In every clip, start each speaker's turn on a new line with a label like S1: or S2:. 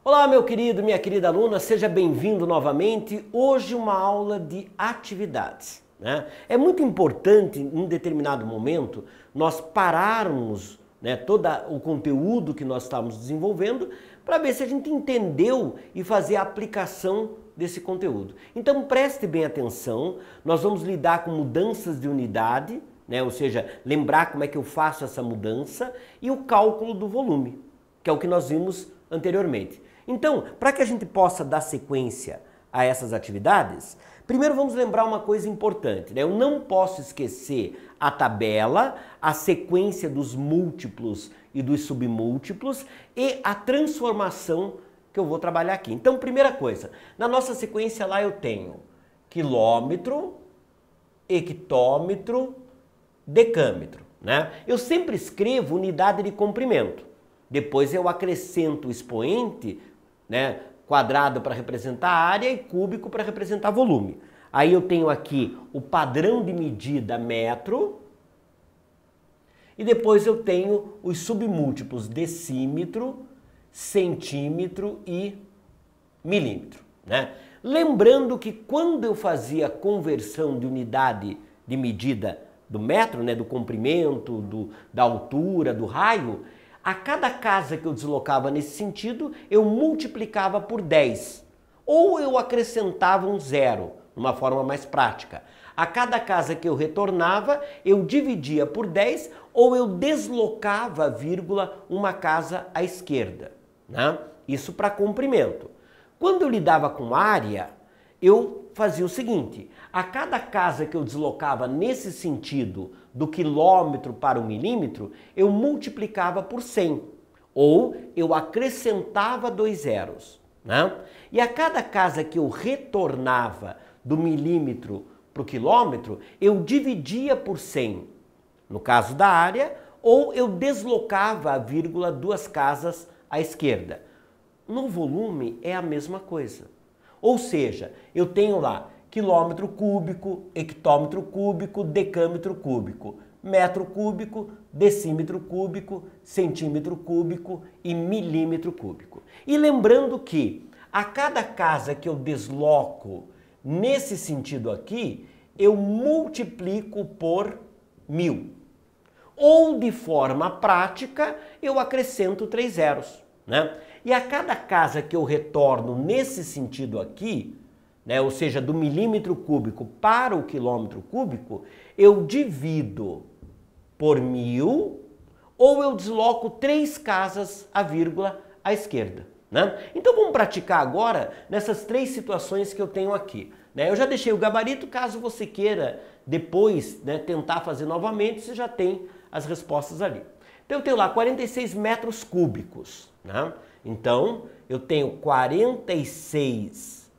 S1: Olá, meu querido, minha querida aluna, seja bem-vindo novamente. Hoje uma aula de atividades, né? É muito importante, em um determinado momento, nós pararmos, né, todo o conteúdo que nós estamos desenvolvendo para ver se a gente entendeu e fazer a aplicação desse conteúdo. Então preste bem atenção, nós vamos lidar com mudanças de unidade, né? Ou seja, lembrar como é que eu faço essa mudança e o cálculo do volume, que é o que nós vimos anteriormente. Então, para que a gente possa dar sequência a essas atividades, primeiro vamos lembrar uma coisa importante, né? Eu não posso esquecer a tabela, a sequência dos múltiplos e dos submúltiplos e a transformação que eu vou trabalhar aqui. Então, primeira coisa, na nossa sequência lá eu tenho quilômetro, hectômetro, decâmetro, né? Eu sempre escrevo unidade de comprimento. Depois eu acrescento o expoente, né, quadrado para representar a área e cúbico para representar volume. Aí eu tenho aqui o padrão de medida metro e depois eu tenho os submúltiplos decímetro, centímetro e milímetro, né? Lembrando que quando eu fazia a conversão de unidade de medida do metro, né, do comprimento, da altura, do raio, a cada casa que eu deslocava nesse sentido, eu multiplicava por 10. Ou eu acrescentava um zero, numa forma mais prática. A cada casa que eu retornava, eu dividia por 10 ou eu deslocava, vírgula, uma casa à esquerda, né? Isso para comprimento. Quando eu lidava com área, eu fazia o seguinte: a cada casa que eu deslocava nesse sentido do quilômetro para o milímetro, eu multiplicava por 100, ou eu acrescentava 2 zeros, né? E a cada casa que eu retornava do milímetro para o quilômetro, eu dividia por 100, no caso da área, ou eu deslocava a vírgula 2 casas à esquerda. No volume é a mesma coisa. Ou seja, eu tenho lá quilômetro cúbico, hectômetro cúbico, decâmetro cúbico, metro cúbico, decímetro cúbico, centímetro cúbico e milímetro cúbico. E lembrando que a cada casa que eu desloco nesse sentido aqui, eu multiplico por 1000. Ou de forma prática, eu acrescento 3 zeros, né? E a cada casa que eu retorno nesse sentido aqui, né, ou seja, do milímetro cúbico para o quilômetro cúbico, eu divido por 1000 ou eu desloco 3 casas a vírgula à esquerda, né? Então vamos praticar agora nessas 3 situações que eu tenho aqui, né? Eu já deixei o gabarito, caso você queira depois, né, tentar fazer novamente, você já tem as respostas ali. Então eu tenho lá 46 metros cúbicos, né? Então eu tenho 46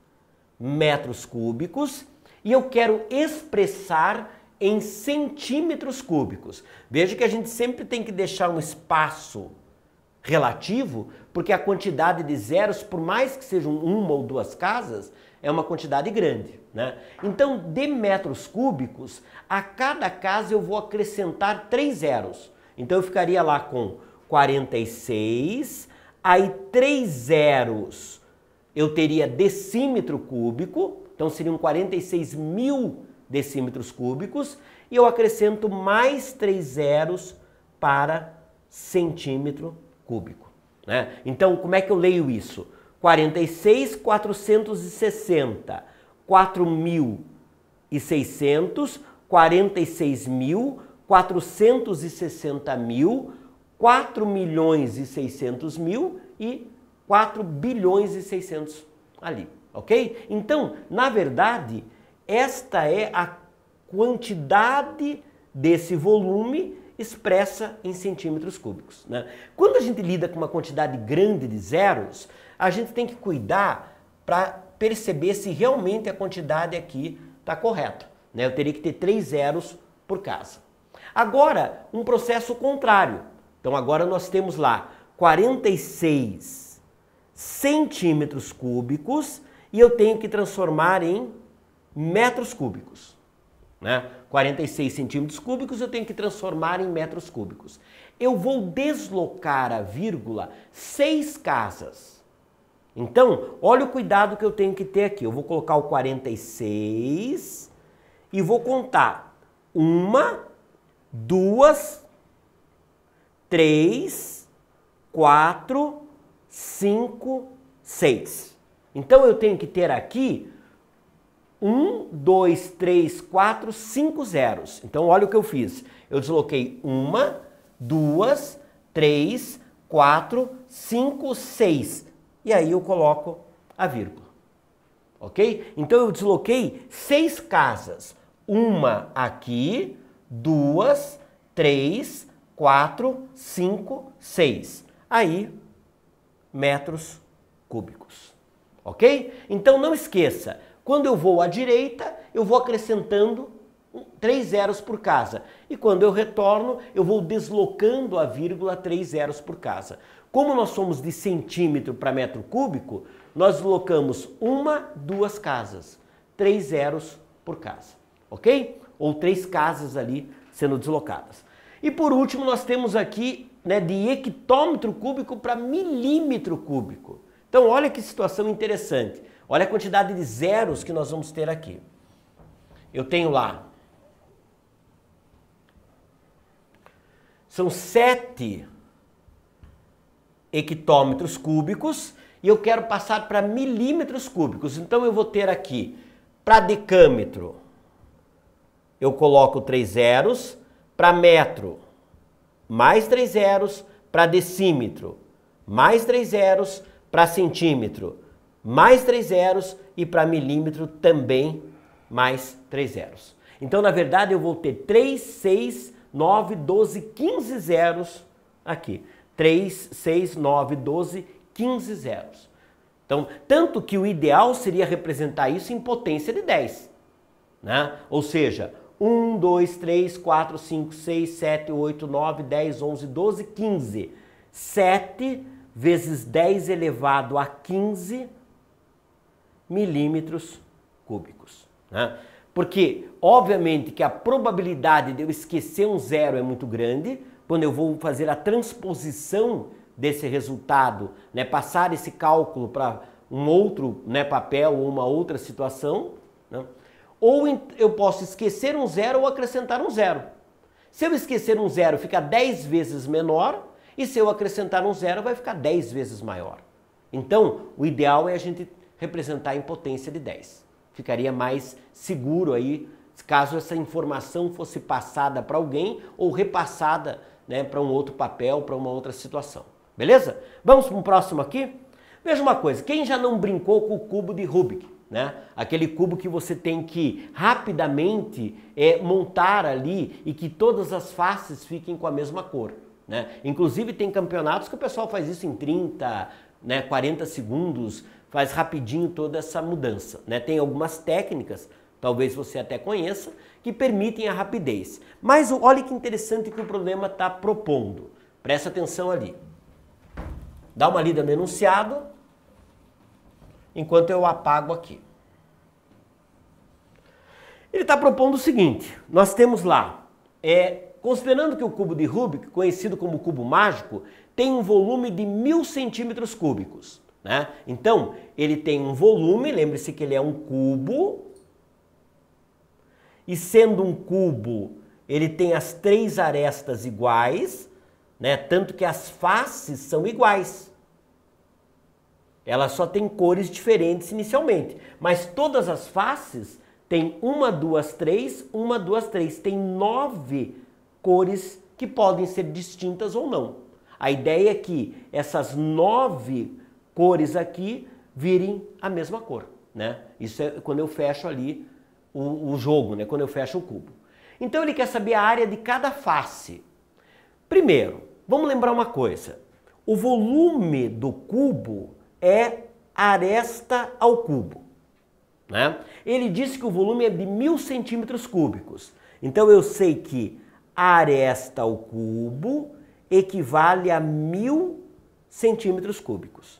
S1: metros cúbicos e eu quero expressar em centímetros cúbicos. Veja que a gente sempre tem que deixar um espaço relativo, porque a quantidade de zeros, por mais que sejam uma ou 2 casas, é uma quantidade grande, né? Então, de metros cúbicos, a cada casa eu vou acrescentar 3 zeros. Então eu ficaria lá com 46, aí 3 zeros eu teria decímetro cúbico, então seriam 46.000 decímetros cúbicos, e eu acrescento mais 3 zeros para centímetro cúbico, né? Então, como é que eu leio isso? 46.460, 4.600, 46.000, 460.000, 4.600.000 e 4.600.000 ali, ok? Então, na verdade, esta é a quantidade desse volume expressa em centímetros cúbicos, né? Quando a gente lida com uma quantidade grande de zeros, a gente tem que cuidar para perceber se realmente a quantidade aqui está correta, né? Eu teria que ter 3 zeros por casa. Agora, um processo contrário. Então agora nós temos lá 46 centímetros cúbicos e eu tenho que transformar em metros cúbicos, né? 46 centímetros cúbicos eu tenho que transformar em metros cúbicos. Eu vou deslocar a vírgula 6 casas. Então, olha o cuidado que eu tenho que ter aqui. Eu vou colocar o 46 e vou contar 1, 2, 3, 4, 5, 6. Então, eu tenho que ter aqui 1, 2, 3, 4, 5 zeros. Então, olha o que eu fiz. Eu desloquei 1, 2, 3, 4, 5, 6. E aí eu coloco a vírgula. Ok? Então, eu desloquei 6 casas. Uma aqui, 2, 3, 4, 5, 6. Aí, metros cúbicos. Ok? Então, não esqueça. Quando eu vou à direita, eu vou acrescentando 3 zeros por casa. E quando eu retorno, eu vou deslocando a vírgula 3 zeros por casa. Como nós somos de centímetro para metro cúbico, nós deslocamos 1, 2 casas. 3 zeros por casa. Ok? Ou 3 casas ali sendo deslocadas. E por último, nós temos aqui, né, de hectômetro cúbico para milímetro cúbico. Então, olha que situação interessante. Olha a quantidade de zeros que nós vamos ter aqui. Eu tenho lá, são 7 hectômetros cúbicos e eu quero passar para milímetros cúbicos. Então eu vou ter aqui, para decâmetro, eu coloco 3 zeros, para metro, mais 3 zeros, para decímetro, mais 3 zeros, para centímetro, mais 3 zeros e para milímetro também mais 3 zeros. Então, na verdade, eu vou ter 3, 6, 9, 12, 15 zeros aqui. 3, 6, 9, 12, 15 zeros. Então, tanto que o ideal seria representar isso em potência de 10. Né? Ou seja, 1, 2, 3, 4, 5, 6, 7, 8, 9, 10, 11, 12, 15. 7 vezes 10 elevado a 15 milímetros cúbicos. Né? Porque, obviamente, que a probabilidade de eu esquecer um zero é muito grande quando eu vou fazer a transposição desse resultado, né, passar esse cálculo para um outro, né, papel ou uma outra situação. Né? Ou eu posso esquecer um zero ou acrescentar um zero. Se eu esquecer um zero, fica 10 vezes menor, e se eu acrescentar um zero, vai ficar 10 vezes maior. Então, o ideal é a gente representar em potência de 10. Ficaria mais seguro aí, caso essa informação fosse passada para alguém ou repassada, né, para um outro papel, para uma outra situação. Beleza? Vamos para um próximo aqui? Veja uma coisa, quem já não brincou com o cubo de Rubik? Né? Aquele cubo que você tem que rapidamente montar ali e que todas as faces fiquem com a mesma cor. Né? Inclusive tem campeonatos que o pessoal faz isso em 30, né, 40 segundos, faz rapidinho toda essa mudança. Né? Tem algumas técnicas, talvez você até conheça, que permitem a rapidez. Mas olha que interessante que o problema está propondo. Presta atenção ali. Dá uma lida no enunciado, enquanto eu apago aqui. Ele está propondo o seguinte, nós temos lá, considerando que o cubo de Rubik, conhecido como cubo mágico, tem um volume de 1000 centímetros cúbicos. Né? Então, ele tem um volume, lembre-se que ele é um cubo, e sendo um cubo, ele tem as 3 arestas iguais, né? Tanto que as faces são iguais. Elas só têm cores diferentes inicialmente, mas todas as faces têm 1, 2, 3, 1, 2, 3. Tem 9 cores que podem ser distintas ou não. A ideia é que essas 9 cores aqui virem a mesma cor. Né? Isso é quando eu fecho ali o jogo, né? Quando eu fecho o cubo. Então ele quer saber a área de cada face. Primeiro, vamos lembrar uma coisa. O volume do cubo é aresta ao cubo. Né? Ele disse que o volume é de 1000 centímetros cúbicos. Então eu sei que aresta ao cubo equivale a 1000 centímetros cúbicos.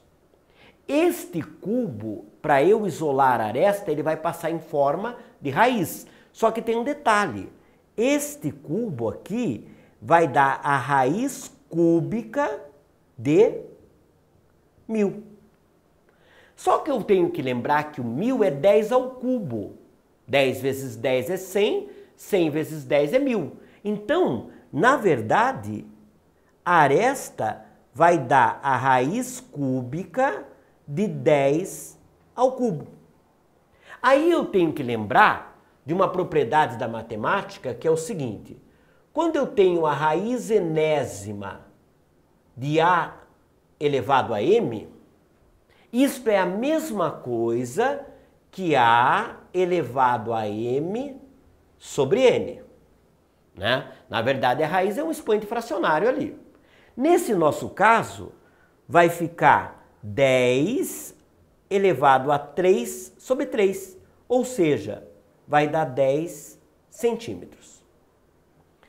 S1: Este cubo, para eu isolar a aresta, ele vai passar em forma de raiz. Só que tem um detalhe. Este cubo aqui vai dar a raiz cúbica de 1000. Só que eu tenho que lembrar que o 1000 é 10 ao cubo. 10 vezes 10 é 100, 100 vezes 10 é 1000. Então, na verdade, a aresta vai dar a raiz cúbica de 10 ao cubo. Aí eu tenho que lembrar de uma propriedade da matemática que é o seguinte: quando eu tenho a raiz enésima de A elevado a M, isto é a mesma coisa que A elevado a M sobre N. Né? Na verdade, a raiz é um expoente fracionário ali. Nesse nosso caso, vai ficar 10 elevado a 3 sobre 3, ou seja, vai dar 10 centímetros.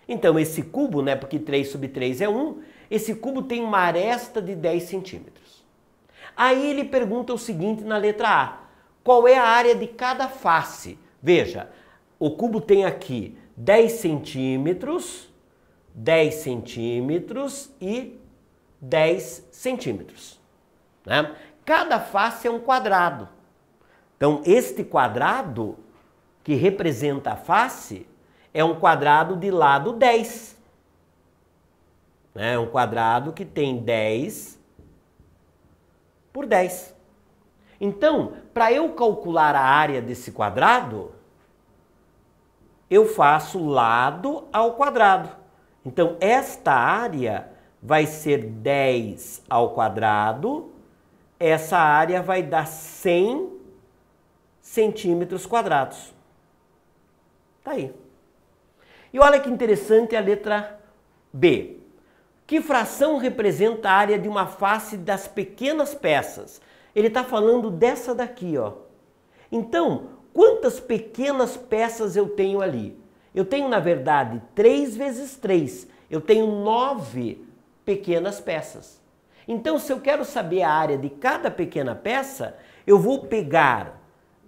S1: Então, esse cubo, né, porque 3 sobre 3 é 1, esse cubo tem uma aresta de 10 centímetros. Aí ele pergunta o seguinte na letra A: qual é a área de cada face? Veja, o cubo tem aqui 10 centímetros, 10 centímetros e 10 centímetros. Né? Cada face é um quadrado. Então, este quadrado que representa a face é um quadrado de lado 10. É um quadrado que tem 10 por 10. Então, para eu calcular a área desse quadrado, eu faço lado ao quadrado. Então, esta área vai ser 10 ao quadrado, essa área vai dar 100 centímetros quadrados. Tá aí. E olha que interessante a letra B. Que fração representa a área de uma face das pequenas peças? Ele está falando dessa daqui, ó. Então, quantas pequenas peças eu tenho ali? Eu tenho, na verdade, 3 vezes 3. Eu tenho 9 pequenas peças. Então, se eu quero saber a área de cada pequena peça, eu vou pegar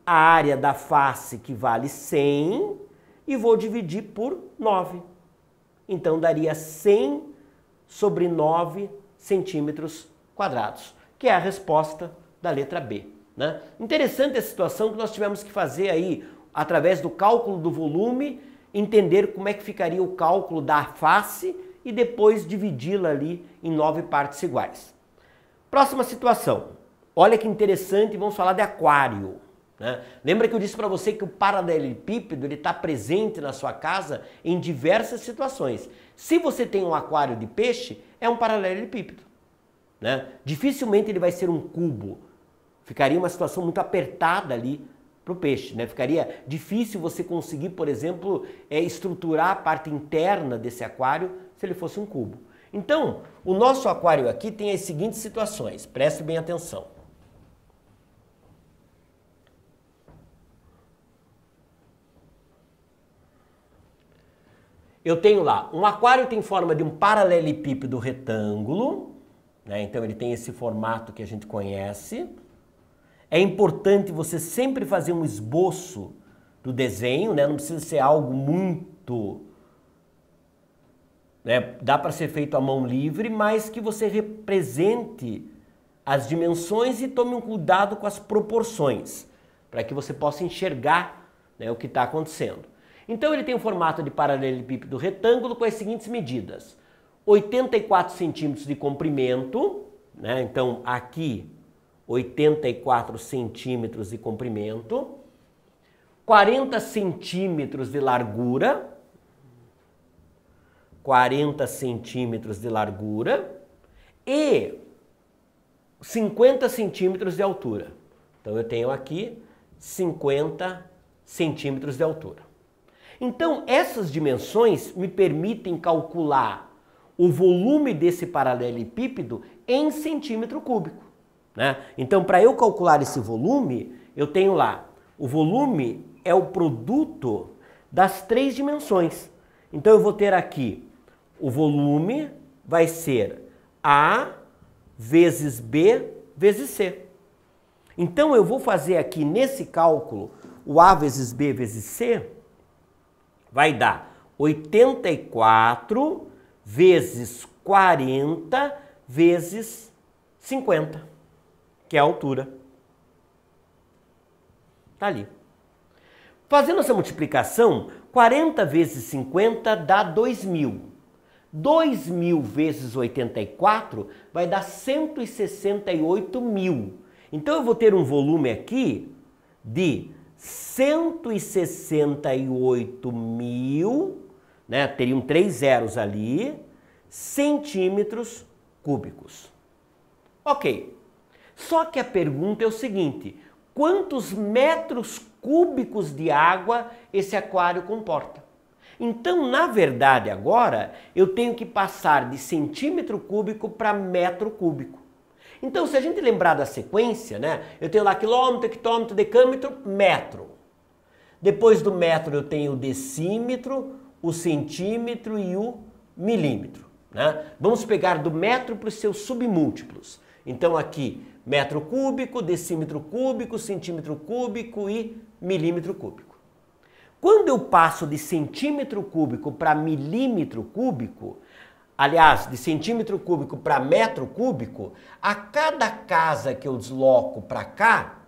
S1: a área da face, que vale 100, e vou dividir por 9. Então, daria 100 sobre 9 centímetros quadrados, que é a resposta da letra B. Né? Interessante a situação que nós tivemos que fazer aí, através do cálculo do volume, entender como é que ficaria o cálculo da face e depois dividi-la ali em 9 partes iguais. Próxima situação. Olha que interessante, vamos falar de aquário. Né? Lembra que eu disse para você que o paralelepípedo está presente na sua casa em diversas situações. Se você tem um aquário de peixe, é um paralelepípedo. Né? Dificilmente ele vai ser um cubo. Ficaria uma situação muito apertada ali para o peixe. Né? Ficaria difícil você conseguir, por exemplo, estruturar a parte interna desse aquário se ele fosse um cubo. Então, o nosso aquário aqui tem as seguintes situações. Preste bem atenção. Eu tenho lá, um aquário tem forma de um paralelepípedo retângulo, né? Então ele tem esse formato que a gente conhece. É importante você sempre fazer um esboço do desenho, né? Não precisa ser algo muito... né? Dá para ser feito à mão livre, mas que você represente as dimensões e tome um cuidado com as proporções, para que você possa enxergar, né, o que está acontecendo. Então ele tem o formato de paralelepípedo retângulo com as seguintes medidas: 84 centímetros de comprimento, né? Então aqui 84 centímetros de comprimento, 40 centímetros de largura, 40 centímetros de largura e 50 centímetros de altura. Então eu tenho aqui 50 centímetros de altura. Então, essas dimensões me permitem calcular o volume desse paralelepípedo em centímetro cúbico. Né? Então, para eu calcular esse volume, eu tenho lá, o volume é o produto das 3 dimensões. Então, eu vou ter aqui, o volume vai ser A vezes B vezes C. Então, eu vou fazer aqui nesse cálculo, o A vezes B vezes C, vai dar 84 vezes 40 vezes 50, que é a altura. Está ali. Fazendo essa multiplicação, 40 vezes 50 dá 2.000. 2.000 vezes 84 vai dar 168.000. Então eu vou ter um volume aqui de 168.000, né? Teriam 3 zeros ali, centímetros cúbicos. Ok. Só que a pergunta é o seguinte: quantos metros cúbicos de água esse aquário comporta? Então, na verdade, agora, eu tenho que passar de centímetro cúbico para metro cúbico. Então, se a gente lembrar da sequência, né? Eu tenho lá quilômetro, hectômetro, decâmetro, metro. Depois do metro eu tenho o decímetro, o centímetro e o milímetro, né? Vamos pegar do metro para os seus submúltiplos. Então, aqui, metro cúbico, decímetro cúbico, centímetro cúbico e milímetro cúbico. Quando eu passo de centímetro cúbico para milímetro cúbico, aliás, de centímetro cúbico para metro cúbico, a cada casa que eu desloco para cá,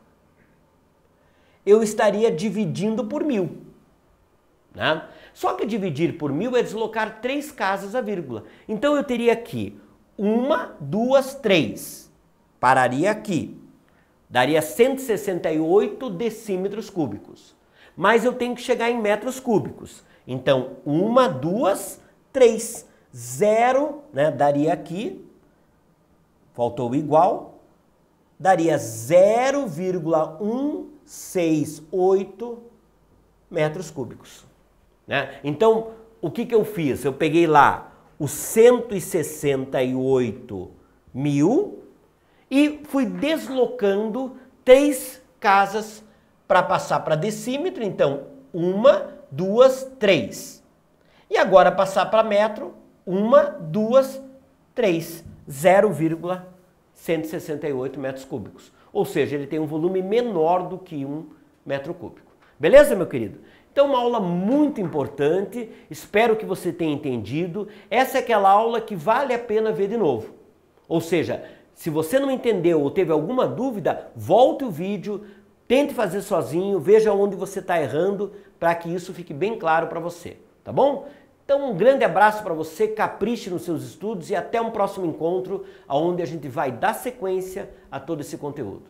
S1: eu estaria dividindo por 1.000. Né? Só que dividir por 1.000 é deslocar 3 casas a vírgula. Então eu teria aqui 1, 2, 3. Pararia aqui. Daria 168 decímetros cúbicos. Mas eu tenho que chegar em metros cúbicos. Então, 1, 2, 3. 0, né, daria aqui, faltou o igual, daria 0,168 metros cúbicos. Né? Então, o que eu fiz? Eu peguei lá os 168.000 e fui deslocando 3 casas para passar para decímetro. Então, 1, 2, 3. E agora passar para metro, 1, 2, 3. 0,168 metros cúbicos. Ou seja, ele tem um volume menor do que 1 metro cúbico. Beleza, meu querido? Então, uma aula muito importante. Espero que você tenha entendido. Essa é aquela aula que vale a pena ver de novo. Ou seja, se você não entendeu ou teve alguma dúvida, volte o vídeo, tente fazer sozinho, veja onde você está errando para que isso fique bem claro para você, tá bom? Então um grande abraço para você, capriche nos seus estudos e até um próximo encontro, onde a gente vai dar sequência a todo esse conteúdo.